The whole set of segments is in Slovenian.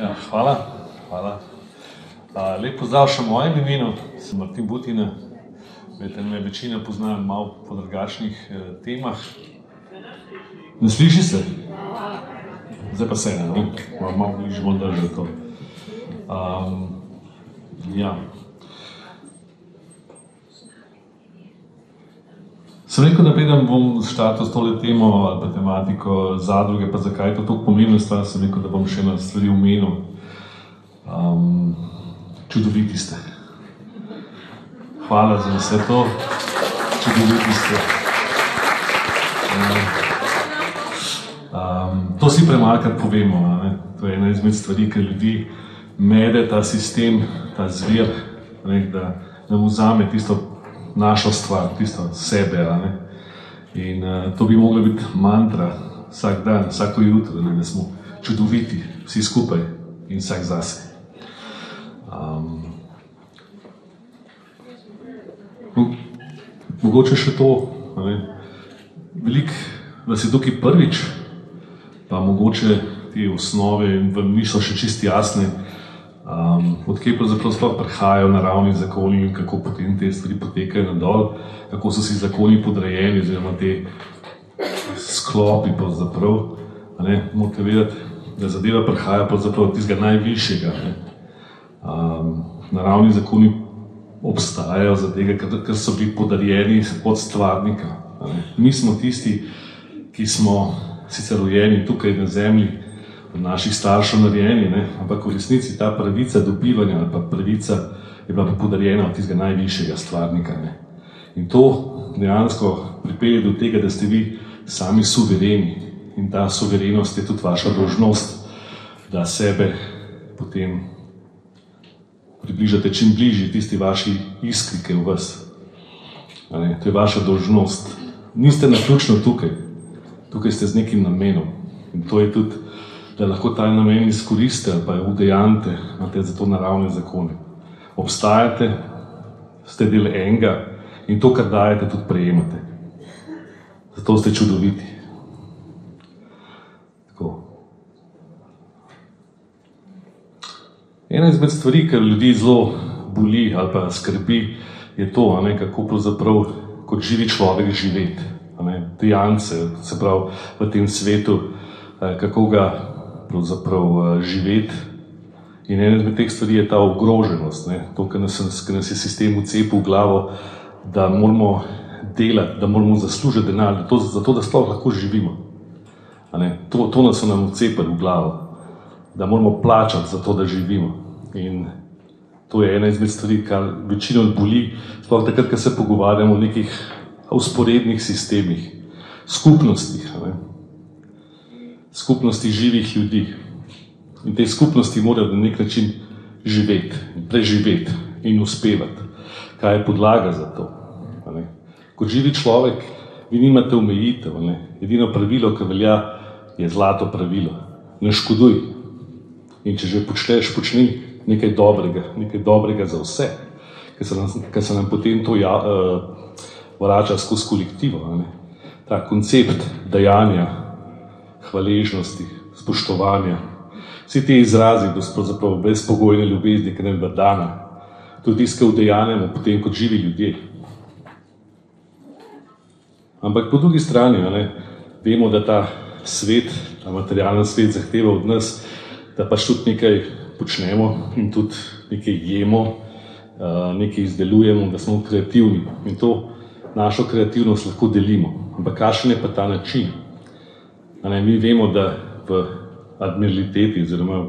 Ja, hvala. Lep pozdrav še v mojem imenu, sem Martin Butina. Me večina pozna malo po drugačnih temah. Ne sliši se? Zdaj pa se, ne? Malo bližje bom držal to. Ja. Sem rekel, da preden bom štartal s tole temo ali pa tematiko zadruge, pa zakaj je to tako pomembna stvar, sem rekel, da bom še ena stvari omenil. Čudoviti ste. Hvala za vse to. Čudoviti ste. To si premalkrat povemo, ne? To je ena izmed stvari, ker ljudi mede ta sistem, ta zvir, ne? Da nam vzame tisto našo stvar, tisto sebe, ne? In to bi mogla biti mantra vsak dan, vsako jutro, ne? Da smo čudoviti, vsi skupaj in vsak zase. Mogoče še to, ne? Veliko vas je tukaj prvič, pa mogoče te osnove vam niso še čisto jasne, odkje pravzaprav sploh prihajajo naravni zakoni in kako potem te stvari potekajo nadol, kako so si zakoni podrejeni, oziroma te sklopi pravzaprav, ne? Morate vedeti, da zadeva prihaja pravzaprav od tistega najvišjega, ne? Naravni zakoni obstajajo zato, ker so bili podarjeni od stvarnika, ne? Mi smo tisti, ki smo sicer rojeni tukaj na zemlji, od naših staršev narejeni, ne? Ampak v resnici ta pravica dobivanja ali pa pravica je bila podarjena od tistega najvišjega stvarnika, ne? In to dejansko pripelje do tega, da ste vi sami suvereni in ta suverenost je tudi vaša dolžnost, da sebe potem približate čim bližje tisti vaši iskri, ki je v vas. To je vaša dolžnost. Niste naključno tukaj. Tukaj ste z nekim namenom. In to je tudi, da lahko ta namen izkoriste ali pa udejante, imate za to naravne zakone. Obstajate, ste del enega in to, kar dajete, tudi prejemate. Zato ste čudoviti. Tako. Ena izmed stvari, kar ljudi zelo boli ali pa skrbi, je to, ne, kako pravzaprav kot živi človek živeti. Dejance, se pravi v tem svetu, kako ga pravzaprav živeti. In ena izmed teh stvari je ta ogroženost, ne? To, kar nas je sistem vcepil v glavo, da moramo delati, da moramo zaslužiti denar, zato da sploh lahko živimo. To nas so nam vcepili v glavo, da moramo plačati za to, da živimo. In to je ena izmed stvari, kar večino boli, sploh takrat, ko se pogovarjamo o nekih vzporednih sistemih, skupnostih, skupnosti živih ljudi. In te skupnosti morajo na nek način živeti, preživeti in uspevati. Kaj je podlaga za to? Kot živi človek, vi nimate omejitev. Edino pravilo, ki velja, je zlato pravilo. Ne škoduj. In če že počneš, počni nekaj dobrega za vse, ker se nam potem to vrača skozi kolektivo. Ta koncept dajanja, hvaležnosti, spoštovanja, vsi ti izrazi, pravzaprav brezpogojne ljubezni, ki nam je dana, tudi tisto udejanjamo potem kot živi ljudje. Ampak po drugi strani, vemo, da ta svet, ta materialni svet zahteva od nas, da pač tudi nekaj počnemo in tudi nekaj jemo, nekaj izdelujemo, da smo kreativni. In to našo kreativnost lahko delimo. Ampak kakšen je pa ta način? Mi vemo, da v admiraliteti oziroma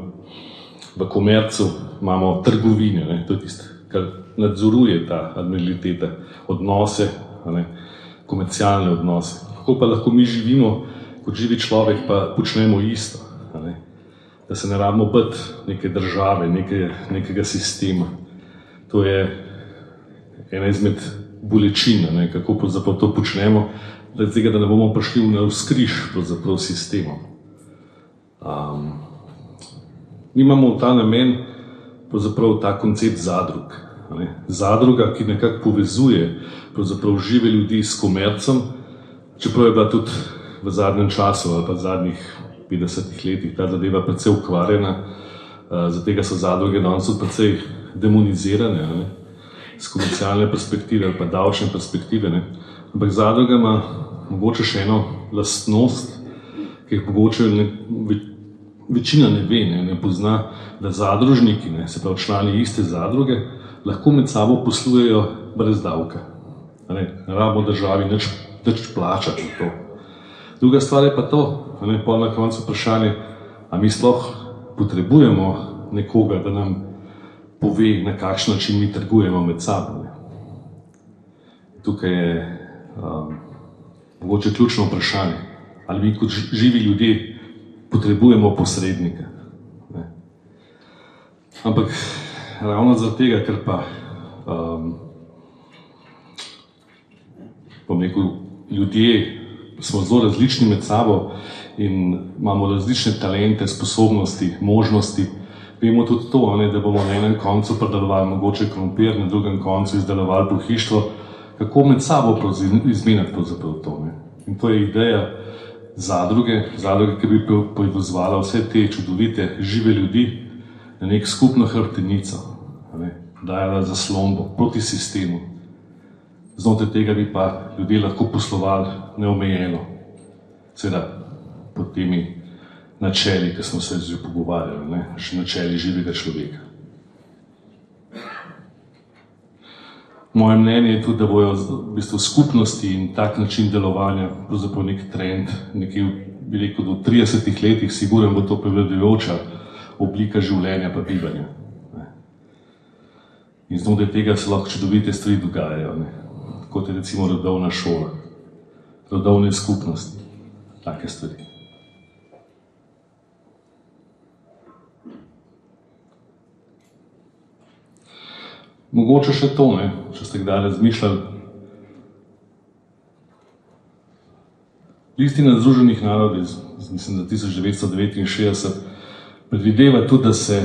v komercu imamo trgovine, to je tisto, kar nadzoruje ta admiraliteta, odnose, komercialne odnose. Kako pa lahko mi živimo, kot živi človek, pa počnemo isto? Da se ne rabimo bati neke države, nekega sistema. To je ena izmed bolečin, kako pravzaprav to počnemo, da ne bomo prišli navzkriž pravzaprav sistemom. Mi imamo v ta namen pravzaprav ta koncept zadrug. Zadruga, ki nekako povezuje pravzaprav žive ljudi s komercem, čeprav je bila tudi v zadnjem času ali pa v zadnjih 50 letih ta zadeva precej ukvarjena Zato so zadruge danes tudi precej demonizirane, ne? Z komercialne perspektive ali pa davčne perspektive. Ne? Ampak zadruga ima mogoče še eno lastnost, ki jih mogoče večina ne ve, ne pozna, da zadružniki, se pravi člani iste zadruge, lahko med sabo poslujejo brez davka. Ne rabimo državi nič plačati za to. Druga stvar je pa to, pol na koncu vprašanje, a mi sploh potrebujemo nekoga, da nam pove, na kakšen način mi trgujemo med sabo. Tukaj je mogoče ključno vprašanje, ali mi kot živi ljudje potrebujemo posrednika. Ampak ravno zaradi tega, ker pa ljudje smo zelo različni med sabo in imamo različne talente, sposobnosti, možnosti. Vemo tudi to, da bomo na enem koncu predelovali mogoče krompir, na drugem koncu izdelovali pohištvo, kako med sabo izmenjati pravzaprav to. In to je ideja zadruge, ki bi povezvala vse te čudovite, žive ljudi na nek skupno hrbtenico, dajala zaslombo proti sistemu. Znotraj tega bi pa ljudje lahko poslovali neomejeno, seveda pod temi načeli, ki smo se že pogovarjali, načeli živega človeka. Moje mnenje je tudi, da bojo v bistvu skupnosti in tak način delovanja pravzaprav nek trend, nekje bi rekel do 30 letih, sigurno bo to prevladujoča oblika življenja pa bivanja. In znotraj tega se lahko čudovite stvari dogajajo, kot je recimo rodovna šola, rodovne skupnosti, take stvari. Mogoče še to, če ste kdaj razmišljali. Listina Združenih narodov, mislim, da 1969, predvideva tudi, da se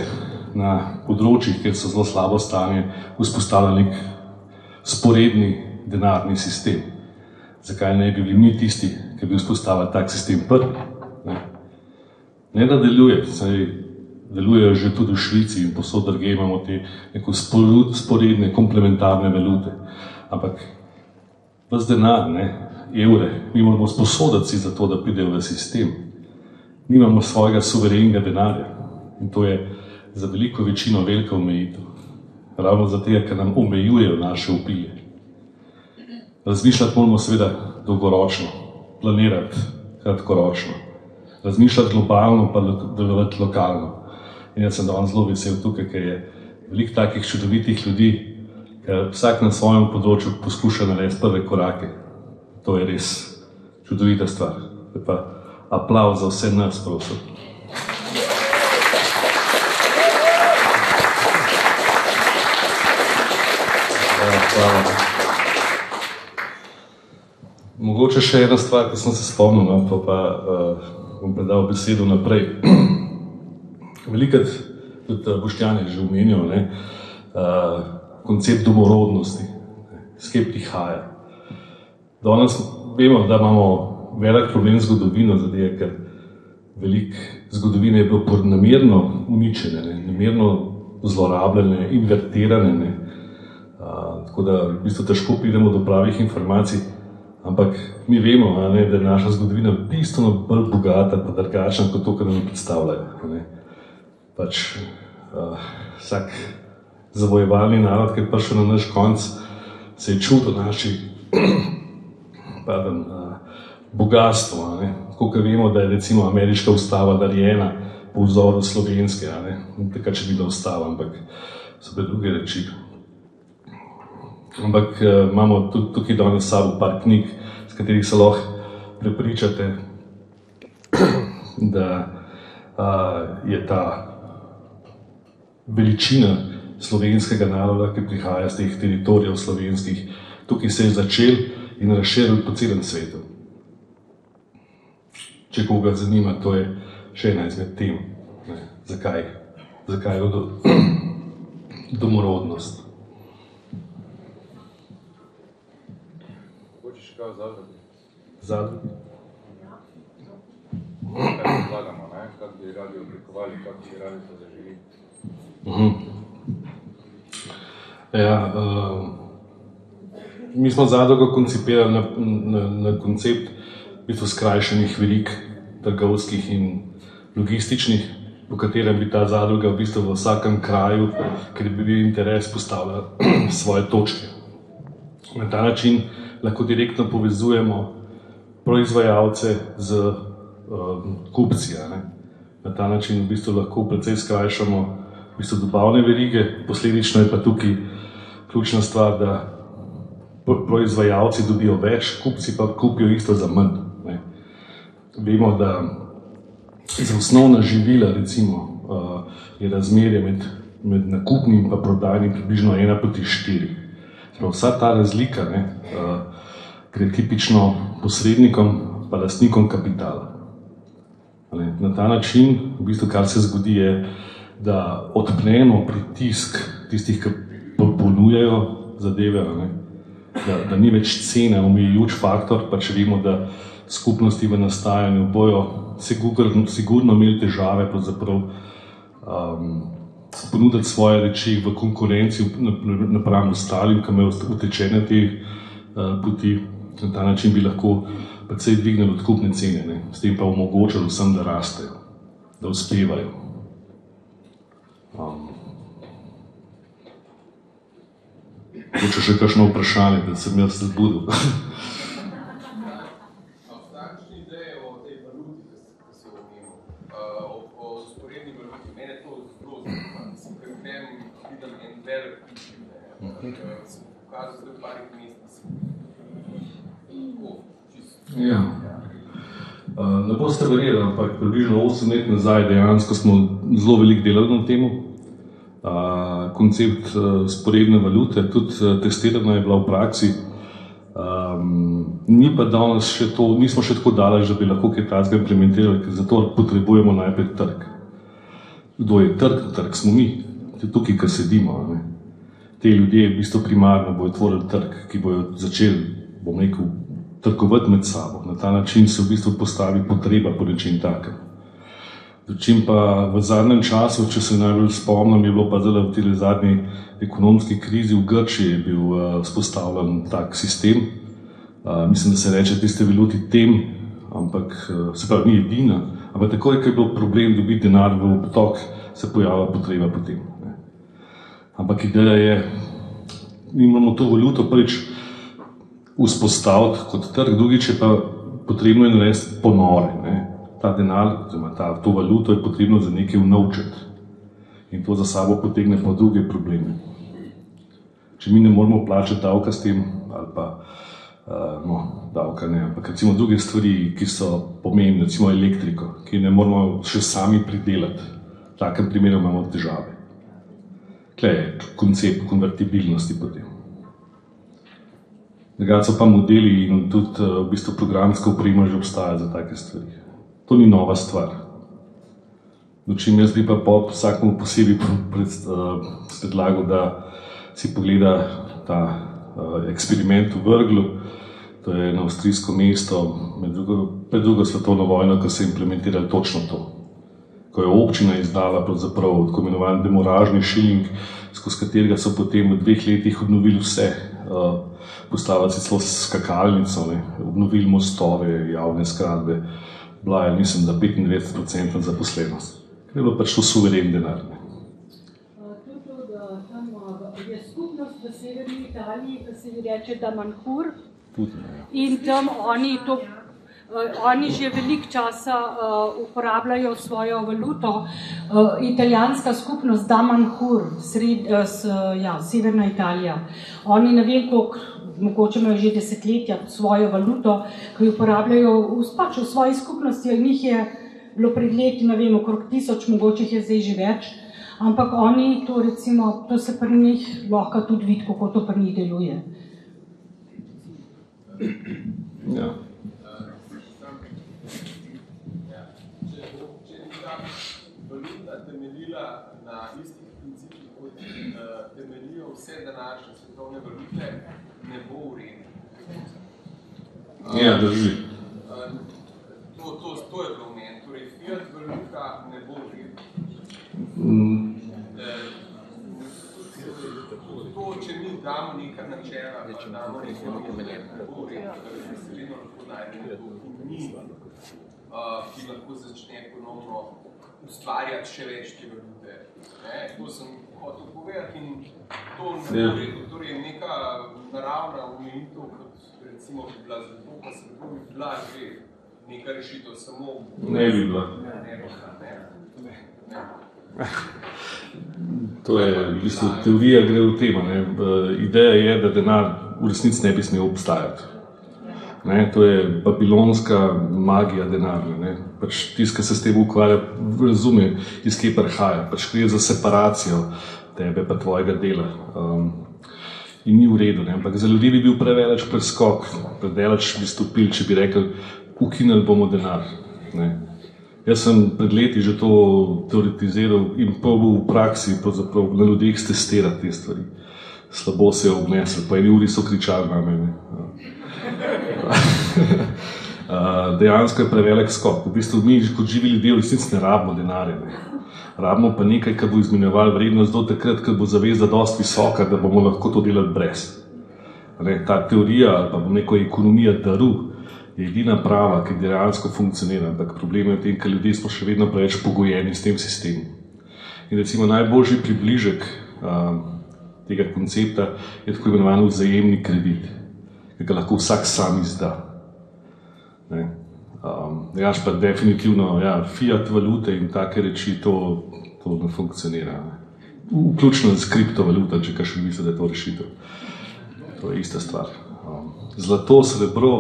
na področjih, kjer so zelo slabo stanje, vzpostavlja nek sporedni denarni sistem. Zakaj ne bi bili mi tisti, ki bi vzpostavili tak sistem prvi? Ne da deluje, delujejo že tudi v Švici in posod drugje imamo te neko sporedne, komplementarne valute. Ampak ves denar, evre, mi moramo sposoditi si za to, da pridejo v sistem. Nimamo svojega suverenega denarja in to je za veliko večino velika omejitev. Ravno zato, ker nam omejujejo naše vplive. Razmišljati moramo seveda dolgoročno, planirati kratkoročno, razmišljati globalno pa delovati lokalno. In jaz sem danes zelo vesel tukaj, ker je veliko takih čudovitih ljudi, ker vsak na svojem področju poskuša narediti prve korake. To je res čudovita stvar. Pa aplavz za vse nas, prosim. Hvala. Mogoče še ena stvar, ki sem se spomnil, pa bom predal besedo naprej. Velikrat, tudi Boštjan je že omenil, koncept domorodnosti, s kje prihaja. Danes vemo, da imamo velik problem z zgodovino, zato ker veliko zgodovine je bilo namerno uničene, namerno zlorabljene, invertirane, tako da v bistvu težko pridemo do pravih informacij, ampak mi vemo, da je naša zgodovina bistveno bolj bogata pa drugačna kot to, kar nam predstavljajo. Vsak zavojevalni narod, ki je prišel na naš konc, se je čutil naši bogatstvo. Tako vemo, da je recimo ameriška ustava narejena po vzoru slovenske, takrat še ni bila ustava, ampak so bile druge reči. Ampak imamo tudi tukaj danes s sabo par knjig, s katerih se lahko prepričate, da je ta veličina slovenskega naroda, ki prihaja z teh teritorijev slovenskih, tukaj se je začel in razširil po celem svetu. Če koga zanima, to je še ena izmed tem, zakaj je domorodnost. Hočeš kaj o zadrugi? Zadrugi? kaj predlagamo, kako bi radi oblikovali, kako bi radi to zaživili. Ja, mi smo zadrugo koncipirali na koncept v bistvu skrajšanih verig, trgovskih in logističnih, po katerem bi ta zadruga v bistvu v vsakem kraju, ker bi bil interes, postavila svoje točke. Na ta način lahko direktno povezujemo proizvajalce z kupci. Na ta način v bistvu lahko precej skrajšamo v bistvu dobavne verige, posledično je pa tukaj ključna stvar, da proizvajalci dobijo več, kupci pa kupijo isto za manj. Vemo, da za osnovna živila recimo je razmerje med nakupnim in prodajnim približno 1:4. Vsa ta razlika gre tipično posrednikom pa lastnikom kapitala. Na ta način, v bistvu, kar se zgodi je, da odpnemo pritisk tistih, ki ponujajo zadeve, da ni več cena omejujoč faktor, pa če vemo, da skupnosti v nastajanju bojo sigurno imeli težave pravzaprav ponuditi svoje reči v konkurenci napram ostalim, ki imajo utečene te poti. Na ta način bi lahko precej dvignili odkupne cene, s tem pa omogočali vsem, da rastejo, da uspevajo. Če še kakšno vprašanje, da sem jaz zbudil. Takšne ideje o tej valuti, ki si omenil, o vzporedni valuti, mene to zelo zanima. Ker v tem vidim en velik pičil, sem pokazal zdaj v parih mesecih. Ja. Ne boste verjeli, ampak približno 8 let nazaj dejansko smo zelo veliko delali na temu. Koncept vzporedne valute, tudi testirana je bila v praksi. Ni pa danes še to, nismo še tako daleč, da bi lahko kaj takega implementirali, ker zato potrebujemo najprej trg. Kdo je trg? Trg smo mi, tukaj, ki sedimo. Te ljudje v bistvu primarno bojo tvorili trg, ki bojo začeli, bom rekel, trgovati med sabo. Na ta način se v bistvu postavi potreba po nečem takem. Dočim pa v zadnjem času, če se najbolj spomnim, je bilo pa zdaj v tej zadnji ekonomski krizi v Grčiji je bil vzpostavljen tak sistem. Mislim, da se reče tiste valuti tem, ampak se pravi ni edina, ampak takoj, ko je bil problem dobiti denar v obtok, se pojavila potreba po tem. Ampak ideja je, mi moramo to valuto prvič vzpostaviti kot trg, drugič je pa potrebno je narediti ponore. Ta denar, to valuto je potrebno za nekaj unovčiti in to za sabo potegne pa druge probleme. Če mi ne moramo plačati davka s tem, ali pa, davka ne, ampak recimo druge stvari, ki so pomembne, recimo elektriko, ki ne moramo še sami pridelati, v takem primeru imamo težave. Tukaj je koncept konvertibilnosti potem. Drugače so pa modeli in tudi v bistvu programska oprema že obstaja za take stvari. To ni nova stvar. Dočim jaz bi pa vsakemu posebej predlagal, da si pogleda ta eksperiment v Vrglu. To je eno avstrijsko mesto pred drugo svetovno vojno, ko so implementirali točno to. Ko je občina izdala pravzaprav tako imenovan demoražni šiling, skozi katerega so potem v 2 letih obnovili vse, postavili si celo skakalnico, obnovili mostove, javne zgradbe. Bila je, mislim, da 95% zaposlenost. Ker je bilo pač to suveren denar. Tudi je skupnost v severni Italiji, ki se ji reče Damanhur. In tam oni že veliko časa uporabljajo svojo valuto. Italijanska skupnost Damanhur, severna Italija. Oni ne vem koliko, mogoče imajo že desetletja svojo valuto, ki jo uporabljajo v svoji skupnosti, in njih je bilo pred leti, ne vem, okrog 1000, mogoče jih je zdaj že več, ampak oni to recimo, to se pri njih lahko tudi vidi, kako to pri njih deluje. Ja. Če bi ta valuta temeljila na istih principih, kot temeljijo vse današnje svetovne valute, ne bo v redu. Ja, drži. To to je bilo meni. Torej, fiat valuta ne bo vredna. To, če mi damo neka načela, pa damo neka načela, ne bo vredna, da bi se vedno lahko najdemo to ni, ki lahko začne ponovno ustvarjati še več te valute. To sem hotel povedati in to ne bo vredno. Torej, neka naravna omejitev, kot recimo bi bila zato, pa se bi bila že neka rešitev, samo... Ne bi bila. To je, v bistvu, teorija gre v tema. Ideja je, da denar v resnici ne bi smel obstajati. To je babilonska magija denarja. Pač tisti, ki se s tem ukvarja, razume, iz kje prihaja. Pač gre za separacijo tebe pa tvojega dela. In ni v redu. Ampak za ljudi bi bil preveleč preskok, predaleč bi stopili, če bi rekel, ukinili bomo denar. Jaz sem pred leti že to teoretiziral in probal v praksi na ljudeh stestirati te stvari. Slabo se je obnesel, po eni uri so kričali na mene. Dejansko je prevelik skok. V bistvu mi kot živi ljudje v resnici ne rabimo denarja. Rabimo pa nekaj, kar bo izmenjeval vrednost do takrat, ker bo zaveza dosti visoka, da bomo lahko to delali brez. Ta teorija, ali pa bom rekel, ekonomija daru, je edina prava, ki dejansko funkcionira, ampak problem je v tem, ker ljudje smo še vedno preveč pogojeni s tem sistemom. In recimo najboljši približek tega koncepta je tako imenovan vzajemni kredit, ki ga lahko vsak sam izda. Dejansko pa definitivno fiat valute in take reči to ne funkcionira. Vključno z kriptovaluta, če kakšen misli, da je to rešitev. To je ista stvar. Zlato, srebro,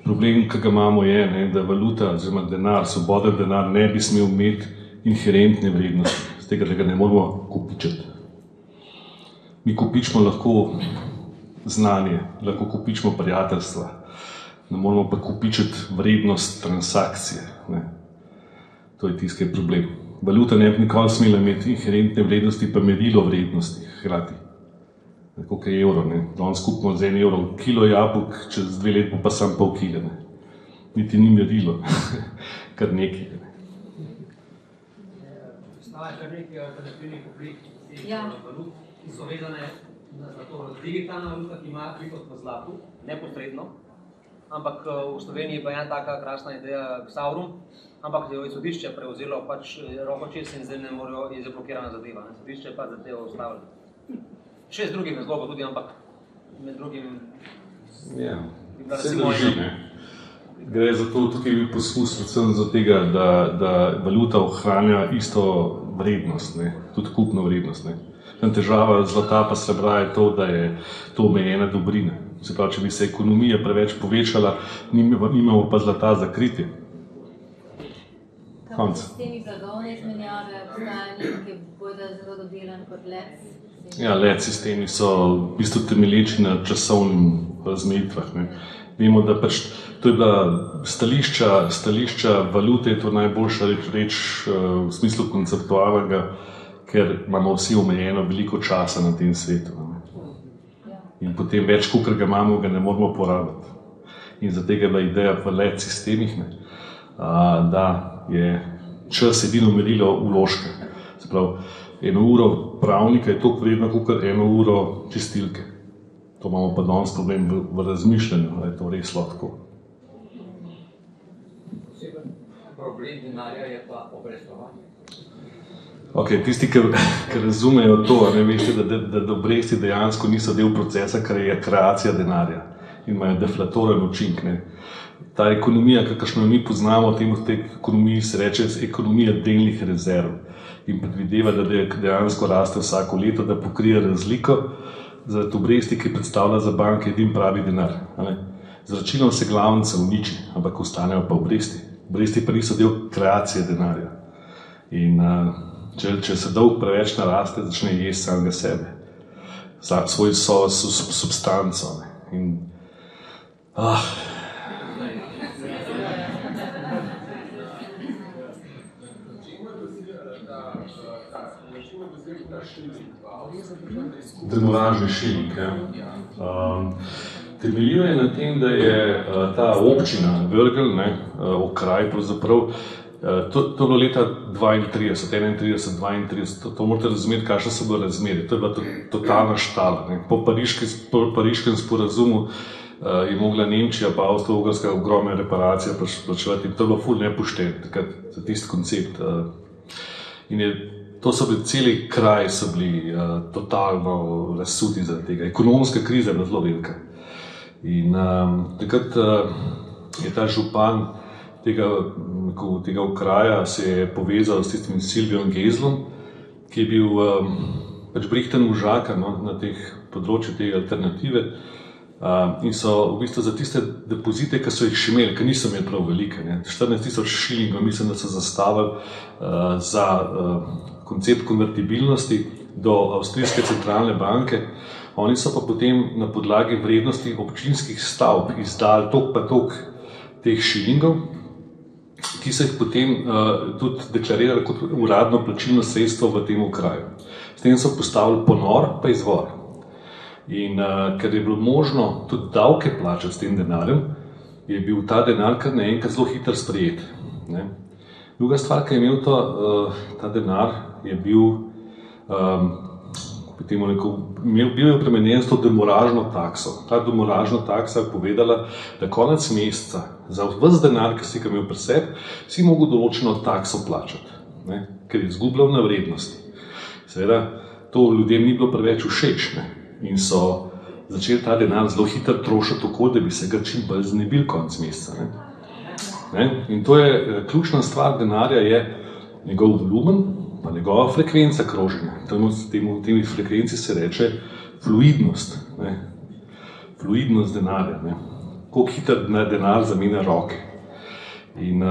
problem, ki ga imamo je, da valuta oziroma denar, svoboden denar ne bi smel imeti inherentne vrednosti, z tega, da ga ne moramo kopičiti. Mi kopičimo lahko znanje, lahko kopičimo prijateljstva, ne moramo pa kopičiti vrednost transakcije. To je tisti problem. Valuta ne bi nikoli smela imeti inherentne vrednosti, pa merilo vrednosti hkrati. Koliko je evro, danes kupimo za 1 evro kilo jabolk, čez 2 let bo pa sam pol kile. Niti ni merilo, kar nekaj. Obstaja kar nekaj alternativnih oblik valut, ki so vezane na to digitalna valuta, ki ima prihod v zlatu, neposredno. Ampak v Sloveniji pa je ena taka krasna ideja Xaurum, ampak je sodišče prevzelo pač roko čez in zdaj ne morajo, je zablokirana zadeva. Sodišče je pa zadevo ustavilo. Še z drugim razlogom tudi, ampak med drugim... Vse drži, Gre za to, tukaj je bil poskus predvsem za tega, da valuta ohranja isto vrednost, tudi kupno vrednost. Težava zlata pa srebra je to, da je to omejena dobrina. Se pravi, če bi se ekonomija preveč povečala, nimamo pa zlata za kritje. Konc. Sistemi blagovne izmenjave obstajajo, ki bodo zelo dodelan kot LED? LED sistemi so v bistvu temelječi na časovnim razmejitvah. Vemo, da pač to je bila stališča valute, je to najboljša reč v smislu konceptualnega, ker imamo vsi omejeno veliko časa na tem svetu. In potem več, kakor ga imamo, ga ne moramo porabiti. In zato je bila ideja v LED sistemih, da je čas edino merilo vložka. Se pravi, 1 uro pravnika je toliko vredno, kakor 1 uro čistilke. To imamo pa danes problem v razmišljanju, da je to res lahko. Problem denarja je pa obrestovanje. Tisti, ki razumejo to, veste, da obresti dejansko niso del procesa, kar je kreacija denarja in imajo deflatoren učink. Ta ekonomija, kakršno mi poznamo, v tej ekonomiji se reče ekonomija delnih rezerv in predvideva, da dejansko raste vsako leto, da pokrije razliko zaradi obresti, ki predstavlja za banke edin pravi denar. Z računom se glavnica uniči, ampak ostanejo pa obresti. Obresti pa niso del kreacije denarja. In če se dolg preveč naraste, začne jesti samega sebe, svoj substanco. Demoražni šiling. Temeljil je na tem, da je ta občina Vrgelj, okraj pravzaprav, to je bilo leta 31, 32, to morate razumeti, kakšne so bile razmere. To je bila totalna štala. Po pariškem sporazumu je mogla Nemčija pa Avstro-Ogrska ogromne reparacije plačevati. To je bilo ful nepošteno, takrat za tisti koncept. In to so bili, celi kraj so bili totalno razsuti zaradi tega. Ekonomska kriza je bila zelo velika. In takrat je ta župan tega okraja se je povezal s tistim Silvijom Gezlom, ki je bil pač brihten možaka na teh področju te alternative. In so v bistvu za tiste depozite, ki so jih še imeli, ki niso imeli prav velike, 14.000 šilingov, mislim, da so zastavili za koncept konvertibilnosti do Avstrijske centralne banke. Oni so pa potem na podlagi vrednosti občinskih stavb izdali toliko pa toliko teh šilingov, ki so jih potem tudi deklarirali kot uradno plačilno sredstvo v tem okraju. S tem so postavili ponor pa izvor. In ker je bilo možno tudi davke plačati s tem denarjem, je bil ta denar kar naenkrat zelo hitro sprejet. Druga stvar, ki je imel ta denar, je bil bil je premenjen s to demoražno takso. Ta demoražna taksa je povedala, da konec meseca za ves denar, ki si ga imel pri sebi, si mogel določeno takso plačati, ker je izgubljal na vrednosti. Seveda, to ljudem ni bilo preveč všeč, in so začeli ta denar zelo hitro trošiti tako, da bi se ga čim bolj znebili konec meseca. In to je ključna stvar denarja, je njegov volumen, pa njegova frekvenca kroženja. Temi frekvenci se reče fluidnost. Fluidnost denarja. Koliko hitro denar zamenja roke. In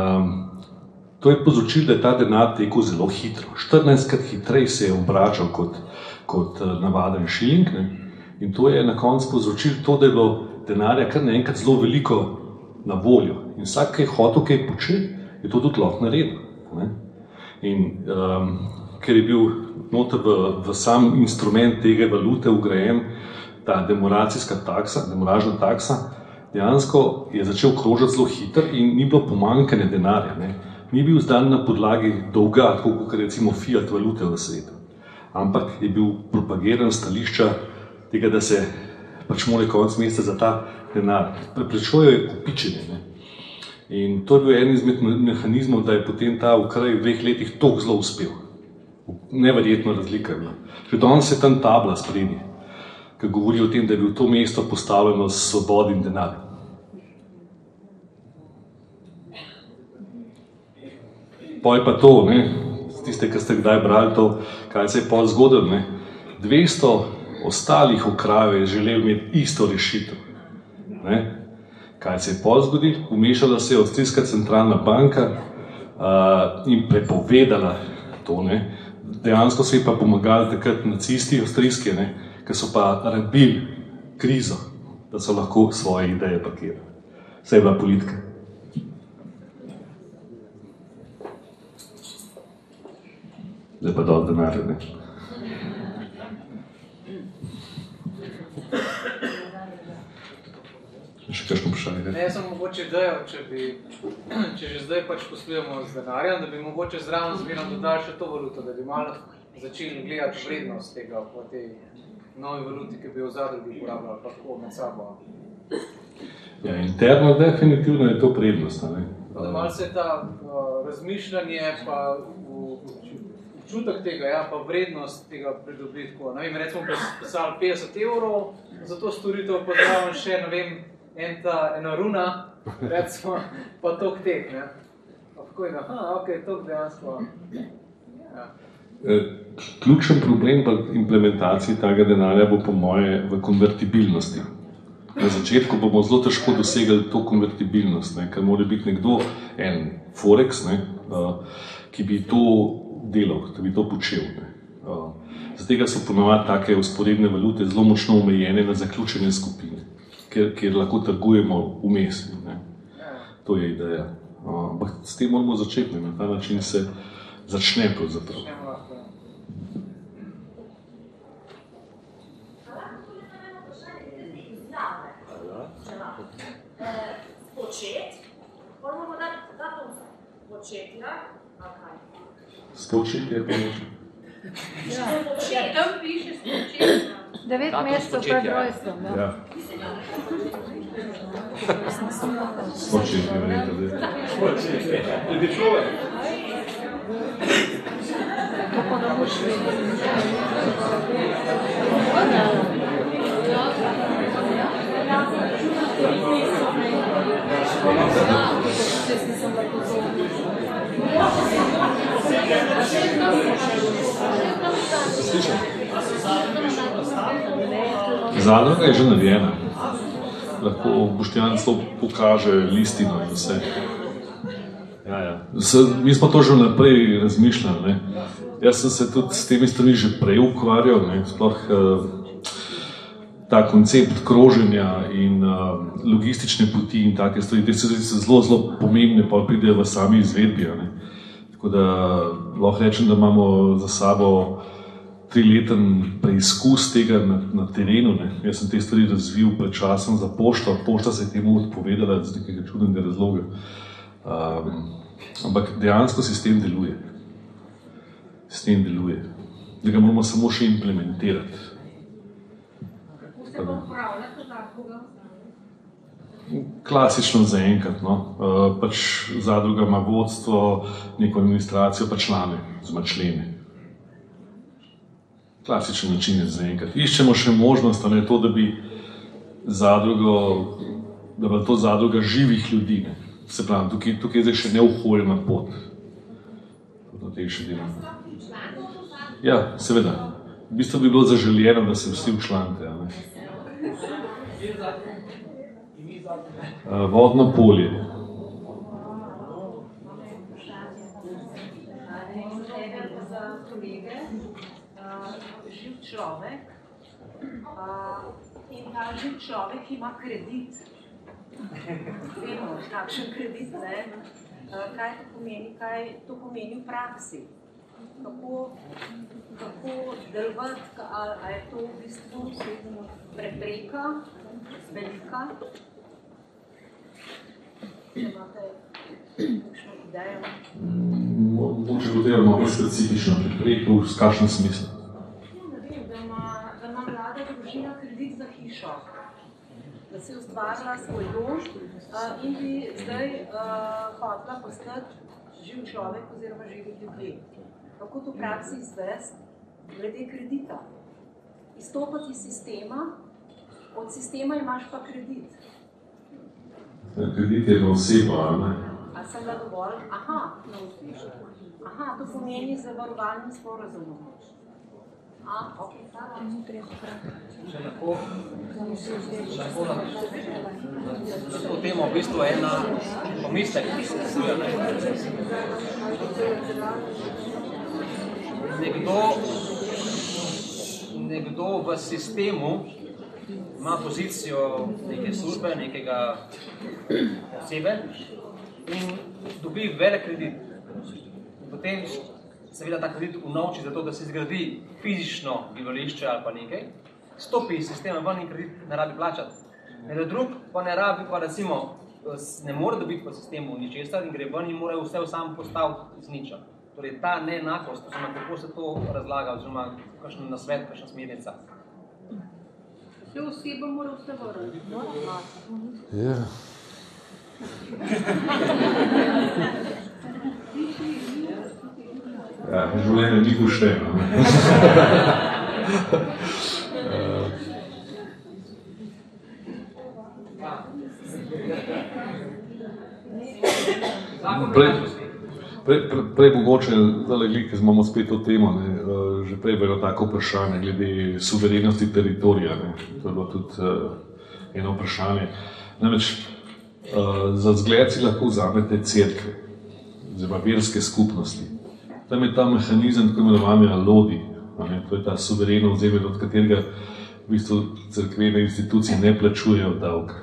to je povzročilo, da je ta denar tekel zelo hitro. 14krat hitreje se je obračal kot navaden šiling. In to je na koncu povzročilo to, da je bilo denarja kar naenkrat zelo veliko na voljo. In vsak, ki je hotel kaj početi, je to tudi lahko naredil. In ker je bil noter v sam instrument tega valute vgrajen ta demoracijska taksa, demoražna taksa, dejansko je začel krožiti zelo hitro in ni bilo pomanjkanja denarja. Ni bil zdan na podlagi dolga, tako kot recimo fiat valute v svetu. Ampak je bil propagiran stališča tega, da se pač mora konec meseca za ta denar. Preprečujejo kopičenje. In to je bil en izmed mehanizmov, da je potem ta okraj v 2 letih toliko zelo uspel. Neverjetno razlika je bila. Že danes je tam tabla sprednje, ki govori o tem, da je bil to mesto postavljeno s svobodnim denarjem. Pa je pa to, tiste, ki ste kdaj brali to, kaj se je pol zgodilo, 200 ostalih okrajev je želel imeti isto rešitev. Kaj se je pol zgodilo? Vmešala se je Avstrijska centralna banka in prepovedala to. Dejansko so ji pa pomagali takrat nacisti avstrijski, ki so pa rabili krizo, da so lahko svoje ideje parkirali. Vse je bila politika. Zdaj pa dosti denarja, Še kakšno vprašanje? Ne, jaz sem mogoče idejo, če že zdaj pač poslujemo z denarjem, da bi mogoče zraven zmerno dodali še to valuto, da bi malo začeli gledati vrednost tega po tej novi valuti, ki bi jo v zadrugi uporabljali, pa tako med sabo. Ja, interno definitivno je to prednost. Malo se ta razmišljanje, pa občutek tega, pa vrednost tega pridobiti. Recimo pisali 50 €, za to storitev pa zraven še, ena runa, recimo, pa tok tek, Pa tako je, tok dejansko. Ključen problem v implementaciji tega denarja bo po moje v konvertibilnosti. Na začetku bomo zelo težko dosegli to konvertibilnost, ker mora biti nekdo, en forex, ki bi to delal, da bi to počel. Zato so ponovadi take vzporedne valute zelo močno omejene na zaključene skupine, kjer lahko trgujemo vmes. To je ideja. Ampak s tem moramo začeti, na ta način se začne pravzaprav. Spočet, moramo dati datum početja, a kaj? Spočet je pa nekaj. Tam piše spočet. 9 mesecev pred rojstvom. Ja. Spočet je verjetno, da je. Spočet je. Tudi človek. Kako da boš Zadruga je že narejena. Lahko Boštjan celo pokaže listino in vse. Mi smo to že naprej razmišljali. Ne? Jaz sem se tudi s temi stvarmi že prej ukvarjal, ne? Sploh ta koncept kroženja in logistične poti in take stvari, te so zelo pomembne, pa pridejo v sami izvedbi. Ne? Tako da lahko rečem, da imamo za sabo 3-leten preizkus tega na terenu. Ne? Jaz sem te stvari razvil pred časom za pošto, pošta se je temu odpovedala z nekega čudnega razloga. Ampak dejansko sistem deluje. Sistem deluje. Da ga moramo samo še implementirati. Kako se bo upravljati to zadruga? Klasično zaenkrat. No. Pač zadruga ima vodstvo, neko administracijo, pa člane, člene. Klasičen način je zaenkrat. Iščemo še možnost, ne, to, da bi bila to zadruga živih ljudi. Ne. Se pravi, tukaj je zdaj še neuholjena pot. Ja, seveda. V bistvu bi bilo zaželjeno, da se vsi včlanite. Vodno polje. Živ človek in ta živ človek ima kredit. Vemo, kakšen kredit, ne? Kaj to pomeni v praksi. Kako delovati, a je to v bistvu prepreka, velika? Če imate kakšno idejo? Mogoče bodo malo specifično prepreko, v kakšnem smislu? Ne vem, da ima mlada družina kredit za hišo. Da se je ustvarila svoj dom in bi zdaj hotela postati živ človek oziroma živi ljudje. Kako to v praksi izvesti glede kredita? Izstopati iz sistema, od sistema imaš pa kredit. Kredit je na osebo, ali ne? A sem bila dovolj? Aha, to pomeni zavarovalnim sporazumom. Ok, Če lahko na to temo v bistvu ena pomislek, ki se vsuje. Nekdo v sistemu ima pozicijo neke službe, nekega osebe in dobi velik kredit. Potem seveda ta kredit unovči za to, da se zgradi fizično bivališče ali pa nekaj, stopi iz sistema ven in kredit ne rabi plačati. Nekdo drug pa ne rabi, pa recimo ne more dobiti v sistemu ničesar in gre ven in mora vse sam postaviti z niča. Torej ta neenakost, oziroma kako se to razlaga, oziroma kakšen nasvet, kakšna smernica. Vse oseba mora vse vrati. Ja. Ja, življenje ni pošteno. Prej mogoče, ker imamo spet to temo, že prej bilo tako vprašanje glede suverenosti teritorija. To je bilo tudi eno vprašanje. Namreč, za zgled si lahko vzamete cerkve, oziroma verske skupnosti. Tam je ta mehanizem, tako imenovani lodi, to je ta suvereno ozemlje, od katerega v bistvu cerkvene institucije ne plačujejo davka.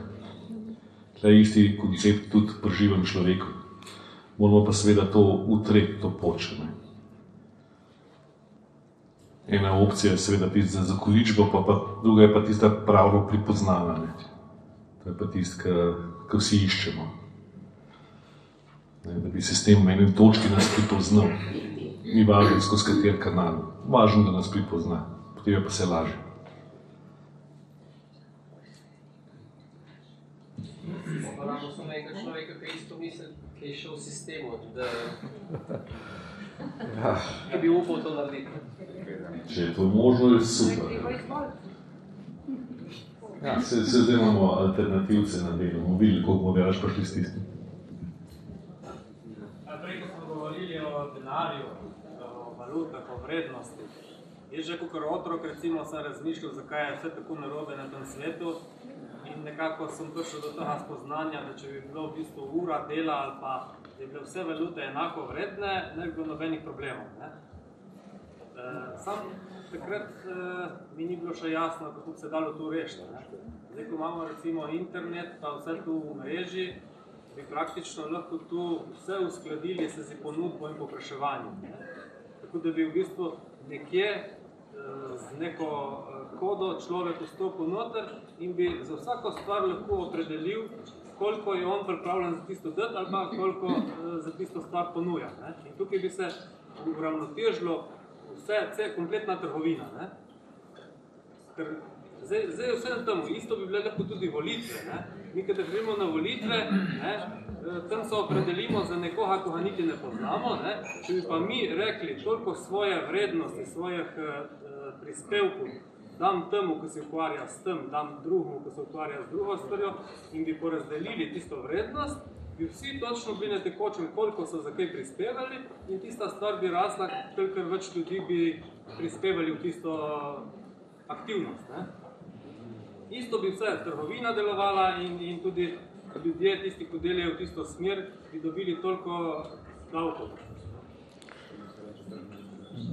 Tle je isti koncept tudi pri živem človeku. Moramo pa seveda to utreti, to poč. Ena opcija je seveda tista za zakoličbo, druga je pa tista pravno pripoznana. To je pa tista, ki vsi iščemo. Da bi sistem v enem točki nas pripoznal. Ni važno, skozi kater kanal. Važno, da nas pripozna. Potem je pa se laže. Moramo samo enega človeka, ki isto misli, ki je šel v sistemu, da bi upal to narediti. Če je to možno, je super. Se zdaj imamo alternativce na delu, bomo videli, koliko bomo več prišli s tistim. Prej, ko smo govorili o denarju, o valutah, o vrednosti. Jaz že kakor otrok, recimo, sem razmišljal, zakaj je vse tako narobe na tem svetu in nekako sem prišel do tega spoznanja, da če bi bilo v bistvu ura dela ali pa da bi bile vse valute enako vredne, ne bi bilo nobenih problemov. Sam takrat mi ni bilo še jasno, kako bi se dalo to rešiti. Zdaj, ko imamo recimo internet, pa vse tu v mreži, bi praktično lahko tu vse uskladili se z ponudbo in povpraševanjem. Tako da bi v bistvu nekje z neko kodo človek vstopil noter in bi za vsako stvar lahko opredelil, koliko je on pripravljen za tisto dati ali pa koliko za tisto stvar ponuja. In tukaj bi se uravnotežilo vse kompletna trgovina. Ker zdaj je vse na temu, isto bi bile lahko tudi volitve. Mi, kada gremo na volitve, tam se opredelimo za nekoga, ko ga niti ne poznamo. Če bi pa mi rekli toliko svoje vrednosti, svojih prispevkov, dam temu, ko se ukvarja s tem, dam drugemu, ko se ukvarja z drugo stvarjo in bi porazdelili tisto vrednost, bi vsi točno bili na tekočem, koliko so za kaj prispevali in tista stvar bi rasla, kolikor več ljudi bi prispevali v tisto aktivnost. Isto bi vse trgovina delovala in tudi ljudje, tisti, ko delajo v tisto smer, bi dobili toliko davkov.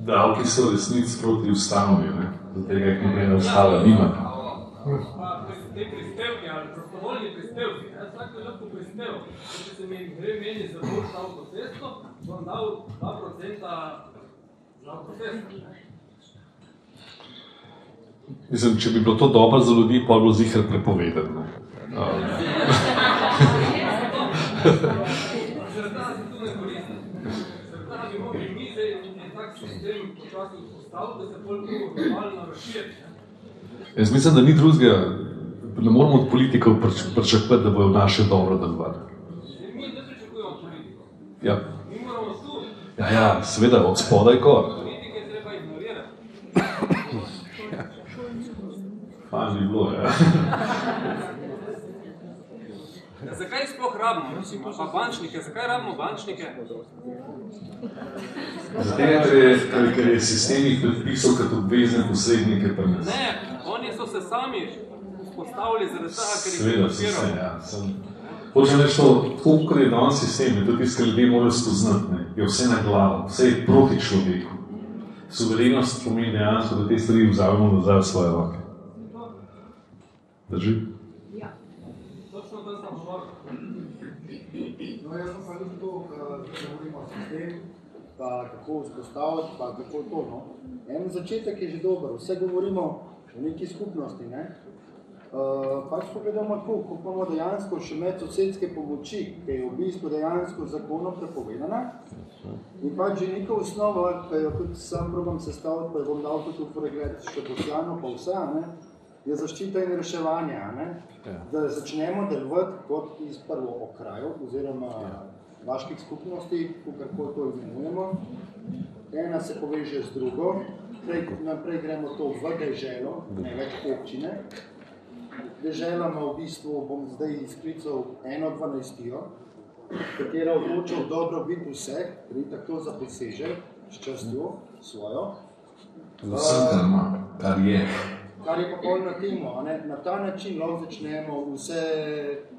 Davki so resnic proti ustanovi, zato tega jih nobena ustava nima. Te prispevke ali prostovoljni prispevki, vsak je lahko prispevek. Če se mi gre meni za boljšo avtocesto, bom dal 2% za avtocesto. Mislim, če bi bilo to dobro za ljudi, pa bi bilo ziher prepovedano. Srta se tu ne koristi. Srta bi mogli mi zdaj en tak sistem počasno vzpostaviti, da se bolj globalno razširi. Jaz mislim, da ni drugega, ne moramo od politikov pričakovati, da bojo naše dobro delovali. Mi ne pričakujemo politiko. Ja. Mi moramo tu. Ja, seveda, od spodaj gor. Politike treba ignorirati. Fajn bi bilo, ja. Zakaj sploh rabimo, pa bančnike? Zakaj rabimo bančnike? Zato ker je sistem jih predpisal kot obvezne posrednike pri nas. Ne, oni so se sami vzpostavili zaradi tega, ker jih Seveda so se, ja. Hočem reči to, kot je danes sistem, je to tisto, kar ljudje morajo spoznati, je vse na glavo, vse je proti človeku. Suverenost pomeni dejansko, da te stvari vzamemo nazaj v svoje roke. Drži? Ja. Točno to sem govoril. No, jaz sem pa tudi to, da govorimo o sistem, pa kako vzpostaviti, pa kako to, no. En začetek je že dober, vse govorimo o neki skupnosti, ne. Pač pogledamo tako, ko imamo dejansko še medsosedske pomoči, ki je v bistvu dejansko zakonom prepovedana, in pač že neka osnova, ki jo tudi sam probam sestaviti, pa jo bom dal tudi v pregled še Bosjano, pa vse, ne, je zaščita in reševanje, ne? Da začnemo delovati kot iz prvo okrajev oziroma vaških skupnosti, kakorkoli to imenujemo. Ena se poveže z drugo, naprej gremo to v deželo, ne več občine. Dežela ima v bistvu, bom zdaj izklical 1/12, katera odloča v dobrobit vseh, ker tako zaposeže s častjo svojo. Vsem, kar ima, kar je. Kar je pa pol na temo, na ta način lahko začnemo vse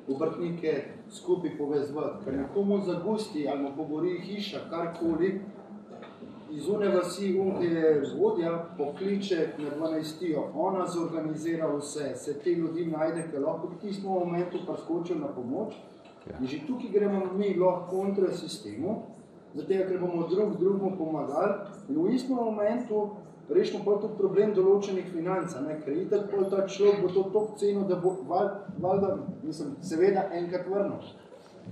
obrtnike skupaj povezvati, ker nekomu zagusti ali mu pogori hiša, karkoli, iz une vasi, ki je vodja, pokliče na 12, ona zorganizira vse, se te ljudi najde, ker lahko v tistem momentu preskočijo na pomoč. In že tukaj gremo mi lahko kontra sistemu, zato ker bomo drugemu pomagali in v istem momentu rešimo pa tudi problem določenih financ, ker itak pol ta človek bo to toliko cenil, da bo valjda, seveda enkrat vrnil.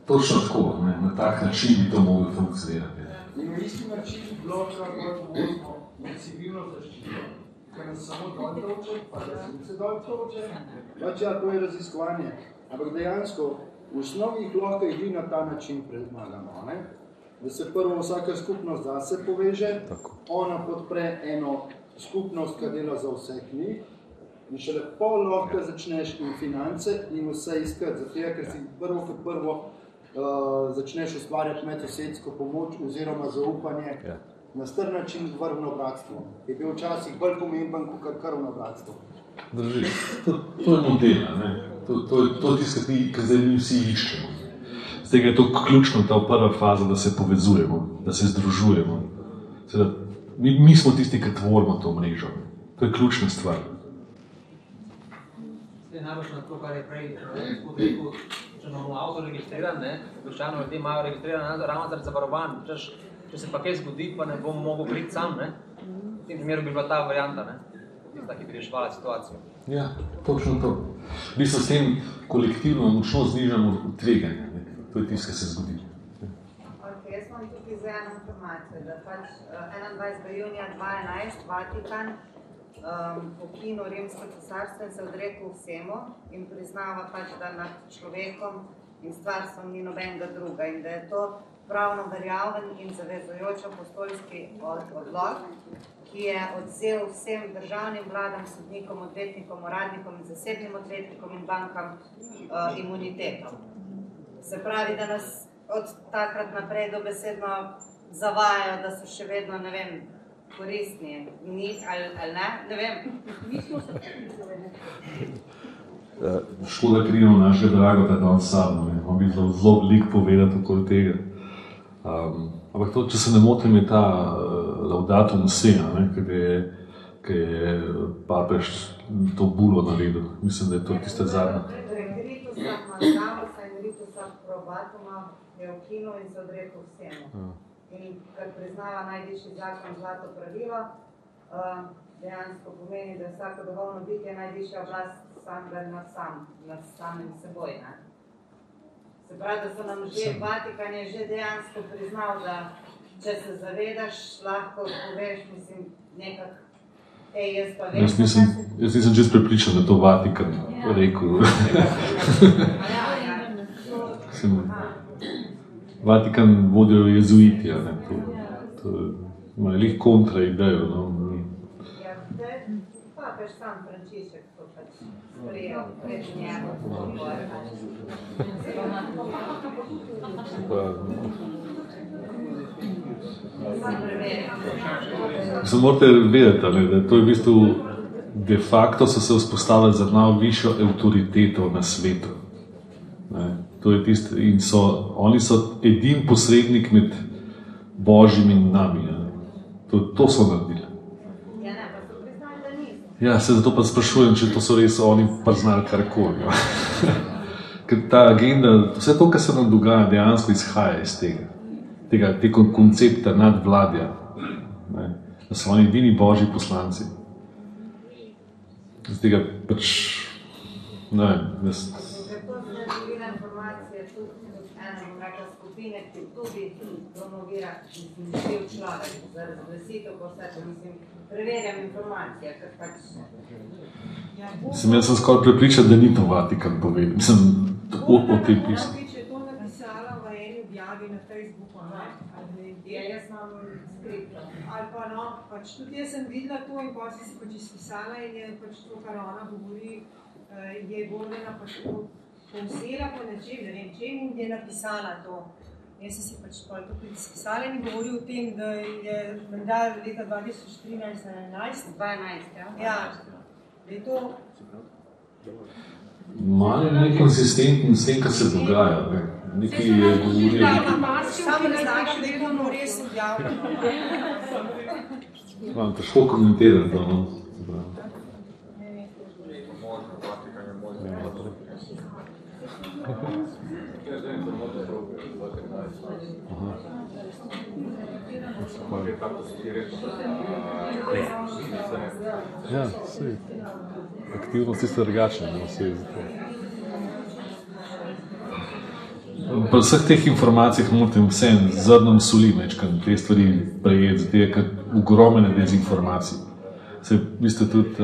Točno tako, na tak način bi to mogli funkcionirati. In na isti način bloka govorimo na civilno zaščito, ker nas samo dol toče, pa da se dol toče. Pač ja, to je raziskovanje. Ampak dejansko, v osnovi jih lahko igli na ta način predmagamo, ne? Da se prvo vsaka skupnost zase poveže, ona podpre eno skupnost, ki dela za vse knjig, in šele pol lahko začneš in finance in vse iskati, zato ker si prvo kot prvo začneš ustvarjati medsosedsko pomoč oziroma zaupanje na star način vrvno bratstvo. Je bil včasih bolj pomemben kot krvno bratstvo. Drži. To je model, ne? To je tisto, ki zdaj mi vsi iščemo. Zdaj je to ključno, ta prva faza, da se povezujemo, da se združujemo. Zdaj, mi smo tisti, ki tvorimo to mrežo. To je ključna stvar. Zdaj najbolj na to, kar je prej gospod rekel, če imamo avto registriran, Duščano ljudje imajo registriran ravno zaradi zavarovanj. Če se pa kaj zgodi, pa ne bom mogel priti sam, v tem primeru bi bila ta varianta, tista, ki bi reševala situacijo. Ja, točno to. V bistvu s tem kolektivno močno znižamo tveganje. To je tisto, kar se zgodi. Jaz imam tukaj za eno informacijo, da pač 21. junija 2011 Vatikan ukinil Rimsko cesarstvo in se odrekel vsemu in priznava pač, da nad človekom in stvarstvom ni nobenega druga in da je to pravno verjaven in zavezujoč apostolski odlok, ki je odvzel vsem državnim vladam, sodnikom, odvetnikom, uradnikom, zasebnim odvetnikom in bankam imuniteto. Se pravi, da nas od takrat naprej dobesedno zavajajo, da so še vedno, ne vem, koristni, ali ne, ne vem. Škoda krivimo našega dragota danes sabo, on bi zelo veliko povedati okoli tega. Ampak to, če se ne motim, je ta Laudatum Si, ki je papež to bulo naredil. Mislim, da je to tista zadnja. Probatuma je ukinil in se odrekel vsemu. In kar priznava najvišji zakon zlato pravilo, dejansko pomeni, da vsako duhovno bitje je najvišja oblast nad samim seboj. Se pravi, da so nam že, Vatikan je že dejansko priznal, da če se zavedaš, lahko poveš, mislim, nekak, jaz pa vem. Jaz nisem čist prepričan, da to Vatikan rekel. Vatikan vodijo jezuiti, to ima veliko kontra idejo. Ja, zdaj papež sam Frančišek to pač sprejel pred njemu. Samo morate vedeti, da to je v bistvu de facto so se vzpostavili za najvišjo avtoriteto na svetu. To je tisto, in oni so edini posrednik med Božjim in nami. To so naredili. Ja, ne, pa so priznali, da niso. Ja, se zato pa sprašujem, če to so res oni priznali karkoli. Ker ta agenda, vse to, kar se nam dogaja, dejansko izhaja iz tega koncepta nadvladja. Da so oni edini Božji poslanci. Z tega pač, ne vem, ki tudi promovira živ človek za razglasitev, ko vse to, mislim, preverjam informacije, ker pač... Jaz sem skoraj prepričan, da ni to Vatikan povedal. Mislim, o tem pisal. Če je to napisala v eni objavi na Facebooku, jaz imam skripto. Ali pa no, pač tudi jaz sem videla to in pa si pač izpisala in je pač to, kar ona govori, je Gordana pač povzela po nečem, ne vem, čem je napisala to. Jaz sem si pač to izpisala in govori o tem, da je menda leta 2013-2011. Ja, da je to... Malo je nekonsistenten s tem, kar se dogaja. Nekaj je govoril... Samo ne znaš, da je to res objavljeno. Vam težko komentirati, da no. Ja, sej. Aktivnosti so drugačne, vse je zato. pri vseh teh informacijah moram vse zrnom soli večkrat te stvari prejeti, zato je ogromne dezinformacij. Vi ste tudi,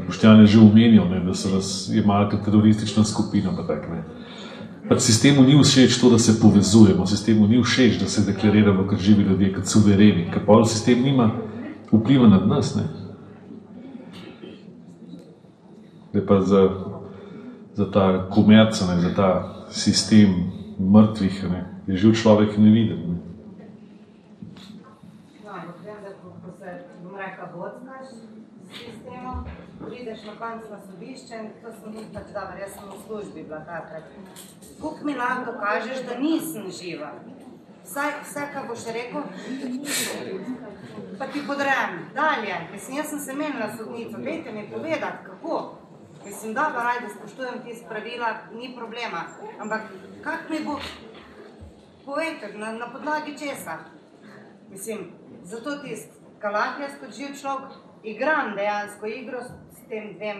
Boštjan je že omenil, da so nas jemali kot teroristična skupina, pa tak, ne. Pač sistemu ni všeč to, da se povezujemo, sistemu ni všeč, da se deklariramo kot živi ljudje, kot suvereni, ker pa sistem nima vpliva nad nas, ne. Da pa za ta komerca, ne, za ta sistem mrtvih, ne, je živ človek neviden, ne. No, ampak vem, da ko se, bom rekla, bockaš s sistemom, prideš na konc na sodišče in to sem tudi pač dober, jaz sem v službi bila takrat. Koliko mi lahko kažeš, da nisem živa? Vse, kar boš rekel, pa ti podrem. Dalje, jaz sem se menila sodnico, dajte mi povedati, kako. Mislim, dobro, da spoštujem tiste pravila, ni problema. Ampak kak mi bo, povejte, na podlagi česa? Mislim, zato tist Kalahljas kot živ človek igram dejansko igro s tem dvem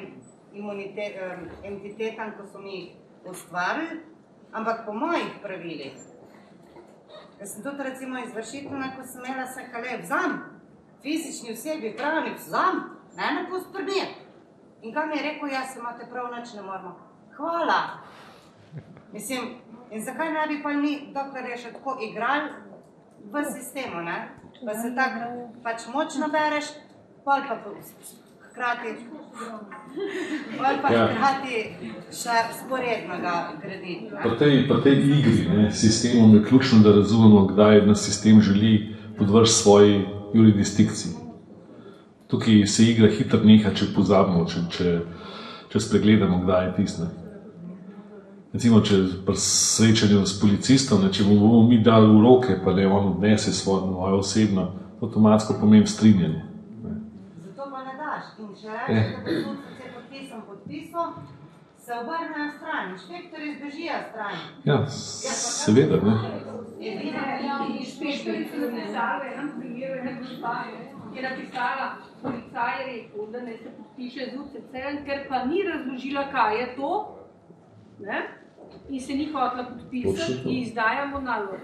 entitetam, ko so mi jih ustvarili, ampak po mojih pravilih. Jaz sem tudi recimo izvršiteljna, ko sem imela se kale, vzam, fizični osebi, pravni, vzam, ne pust prmeti. In kaj mi je rekel, jaz se imate prav, nič ne moramo. Hvala. Mislim, in zakaj ne bi pa mi, dokler je še tako igral v sistemu, ne? Pa se tako pač močno bereš, pol pa hkrati še sporedno ga graditi. Pri tej igri, ne, sistemom je ključno, da razumemo, kdaj nas sistem želi podvrči svoji jurisdikciji. Tukaj se igra hitro neha, če pozabimo, če spregledamo, kdaj je tisne. Recimo, če pri srečanju s policistom, če bomo mi dali v roke, pa da on odnese svojo osebno, avtomatsko pomeni strinjanje. Zato pa ne daš. In če reče, da bi se podpisal, se obrnejo stran. Inšpektori zbežijo stran. Ja, seveda, ne. Inšpektorica napisala v enem primeru, ena gospa, je napisala, policaj je rekel, da ne se podpiše z UCC, ker pa ni razložila, kaj je to, ne? In se ni hotela podpisati in izdajamo nalog.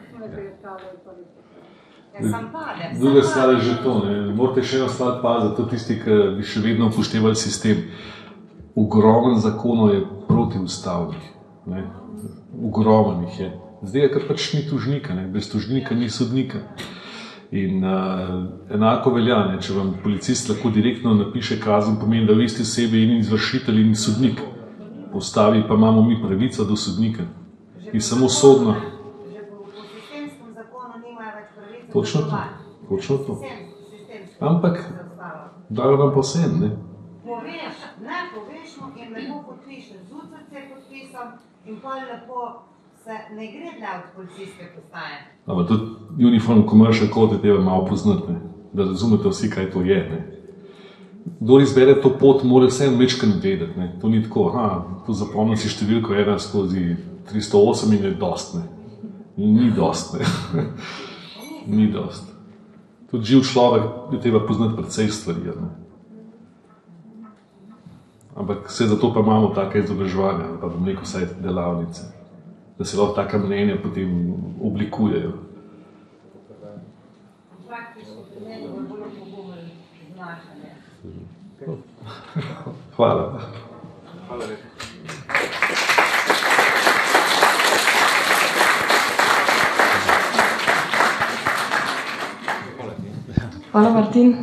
Druga stvar je že to, ne. Morate še eno stvar paziti, to tisti, ki bi še vedno upoštevali sistem. Ogromen zakonov je protiustavnih, ne. Ogromen jih je. Zdaj je, ker pač ni tožnika, ne. Brez tožnika ni sodnika. In enako velja, ne, če vam policist lahko direktno napiše kazen, pomeni, da v isti osebi in izvršitelj in sodnik. Postavi pa imamo mi pravico do sodnika. In samo sodno. Že po sistemskem zakonu nimajo več pravico. Točno to. Ampak, dajo vam pa vsem, ne. Poveš mu in lepo podpišeš. Zucec je podpisal in pol lepo se ne gre dlje od policijske postaje. Ampak tudi Uniform Commercial Code je treba malo poznati, ne, da razumete vsi, kaj to je, ne. Kdor izbere to pot, mora vsem večkrat vedeti, ne. To ni tako, tu zapomnim si številko 1/308 in je dost, ne. Ni dost, ne. Ni dost. Tudi živ človek je treba poznati precej stvari, ne. Ampak vse zato pa imamo take izobraževanja, ali pa bom rekel vsaj delavnice, da se lahko taka mnenja potem oblikujejo. Hvala. Hvala lepa. Hvala, Martin.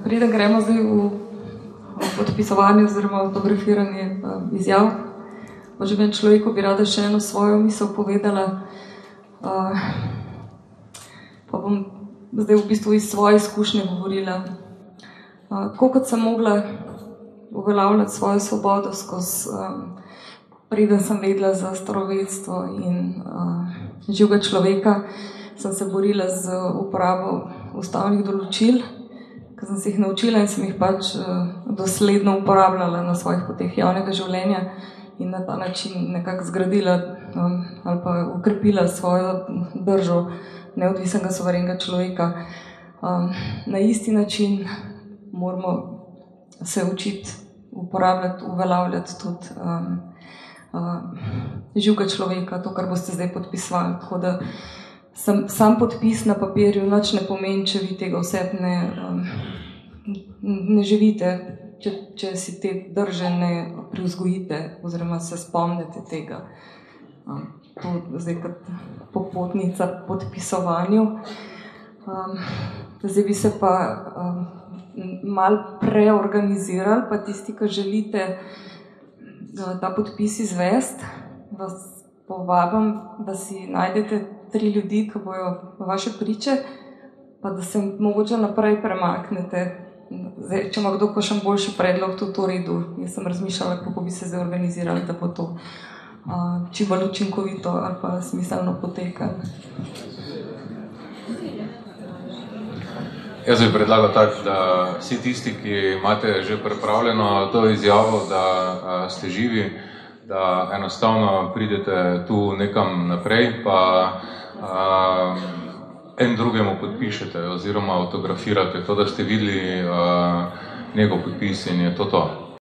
Preden gremo zdaj v podpisovanje oziroma autografiranje izjav, o živem človeku bi rada še eno svojo misel povedala. Pa bom zdaj v bistvu iz svoje izkušnje govorila. Kolikor sem mogla uveljavljati svojo svobodo skozi, preden sem vedela za starovedstvo in živega človeka, sem se borila z uporabo ustavnih določil, ker sem se jih naučila in sem jih pač dosledno uporabljala na svojih poteh javnega življenja in na ta način nekako zgradila ali pa ukrepila svojo držo neodvisnega suverenega človeka. Na isti način moramo se učiti uporabljati, uveljavljati tudi živega človeka, to, kar boste zdaj podpisovali. Tako da sam podpis na papirju nič ne pomeni, če vi tega oseb ne živite, če si te drže ne privzgojite oziroma se spomnite tega. To zdaj kot popotnica podpisovanju. Zdaj bi se pa malo preorganizirali, pa tisti, ki želite ta podpis izvesti, vas povabim, da si najdete 3 ljudi, ki bojo vaše priče, pa da se mogoče naprej premaknete. Zdaj, če ima kdo kakšen boljši predlog, to v redu. Jaz sem razmišljala, kako bi se zdaj organizirali, da bo to čim bolj učinkovito ali pa smiselno potekalo. Jaz bi predlagal tako, da vsi tisti, ki imate že pripravljeno to izjavo, da ste živi, da enostavno pridete tu nekam naprej, pa en drugemu podpišete oziroma autografirate to, da ste videli njegov podpis in je to.